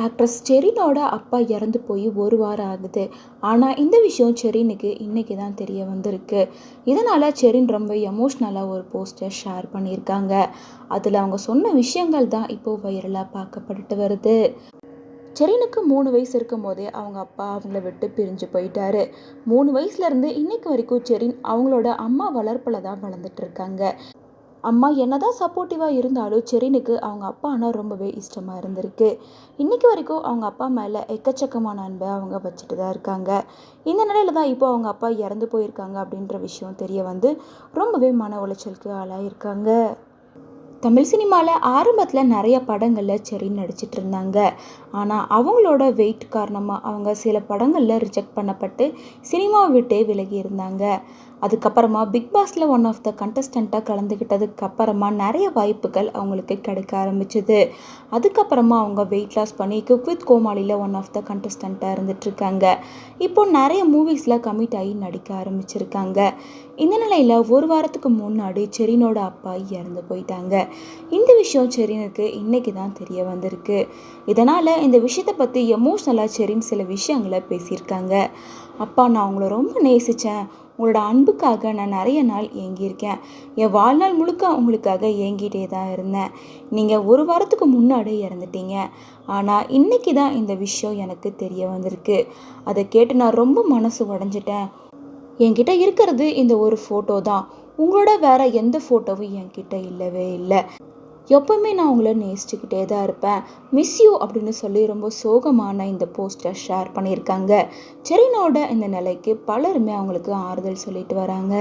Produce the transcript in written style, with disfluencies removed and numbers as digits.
Actress செரினோட அப்பா இறந்து போய் ஒரு வாரம் ஆகுது. ஆனால் இந்த விஷயம் செரினுக்கு இன்னைக்கு தான் தெரிய வந்திருக்கு. இதனால் செரின் ரொம்ப எமோஷ்னலாக ஒரு போஸ்டர் ஷேர் பண்ணியிருக்காங்க. அதில் அவங்க சொன்ன விஷயங்கள் தான் இப்போது வைரலாக பார்க்கப்பட்டு வருது. செரினுக்கு 3 வயசு இருக்கும் போதே அவங்க அப்பா அவங்கள விட்டு பிரிஞ்சு போயிட்டாரு. 3 வயசுலேருந்து இன்னைக்கு வரைக்கும் செரின் அவங்களோட அம்மா வளர்ப்பில் தான் வளர்ந்துட்டு இருக்காங்க. அம்மா என்னதான் சப்போர்ட்டிவாக இருந்தாலும் செரினுக்கு அவங்க அப்பானா ரொம்பவே இஷ்டமாக இருந்திருக்கு. இன்னைக்கு வரைக்கும் அவங்க அப்பா மேலே எக்கச்சக்கமான அன்பை அவங்க வச்சுட்டு தான் இருக்காங்க. இந்த நிலையில தான் இப்போ அவங்க அப்பா இறந்து போயிருக்காங்க அப்படின்ற விஷயம் தெரிய வந்து ரொம்பவே மன உளைச்சலுக்கு ஆளாயிருக்காங்க. தமிழ் சினிமாவில் ஆரம்பத்தில் நிறைய படங்களில் செரின் நடிச்சிட்டு இருந்தாங்க. ஆனால் அவங்களோட வெயிட் காரணமாக அவங்க சில படங்களில் ரிஜெக்ட் பண்ணப்பட்டு சினிமாவை விட்டே விலகி இருந்தாங்க. அதுக்கப்புறமா பிக் பாஸில் ஒன் ஆஃப் த கண்டஸ்டண்ட்டாக கலந்துக்கிட்டதுக்கு அப்புறமா நிறைய வாய்ப்புகள் அவங்களுக்கு கிடைக்க ஆரம்பிச்சுது. அதுக்கப்புறமா அவங்க வெயிட் லாஸ் பண்ணி குக் வித் கோமாளியில் ஒன் ஆஃப் த கண்டஸ்டண்ட்டாக இருந்துகிட்ருக்காங்க. இப்போ நிறைய மூவிஸில் கமிட் ஆகி நடிக்க ஆரம்பிச்சிருக்காங்க. இந்த நிலையில் ஒரு வாரத்துக்கு முன்னாடி செரினோட அப்பா இறந்து போயிட்டாங்க. இந்த விஷயம் செரினுக்கு இன்னைக்கு தான் தெரிய வந்திருக்கு. இதனால் இந்த விஷயத்தை பற்றி எமோஷ்னலாக செரின் சில விஷயங்களை பேசியிருக்காங்க. அப்பா, நான் உங்களை ரொம்ப நேசித்தேன். உங்களோட அன்புக்காக நான் நிறைய நாள் ஏங்கியிருக்கேன். என் வாழ்நாள் முழுக்க உங்களுக்காக ஏங்கிட்டே தான் இருந்தேன். நீங்கள் ஒரு வாரத்துக்கு முன்னாடி இறந்துட்டீங்க. ஆனால் இன்னைக்கு தான் இந்த விஷயம் எனக்கு தெரிய வந்திருக்கு. அதை கேட்டு நான் ரொம்ப மனசு உடைஞ்சிட்டேன். என்கிட்ட இருக்கிறது இந்த ஒரு ஃபோட்டோ தான். உங்களோட வேற எந்த ஃபோட்டோவும் என்கிட்ட இல்லவே இல்லை. எப்பவுமே நான் உங்களை நேசிச்சுக்கிட்டே தான் இருப்பேன். மிஸ் யூ அப்படின்னு சொல்லி ரொம்ப சோகமான இந்த போஸ்டர் ஷேர் பண்ணியிருக்காங்க. செரினோட இந்த நிலைக்கு பலருமே அவங்களுக்கு ஆறுதல் சொல்லிட்டு வராங்க.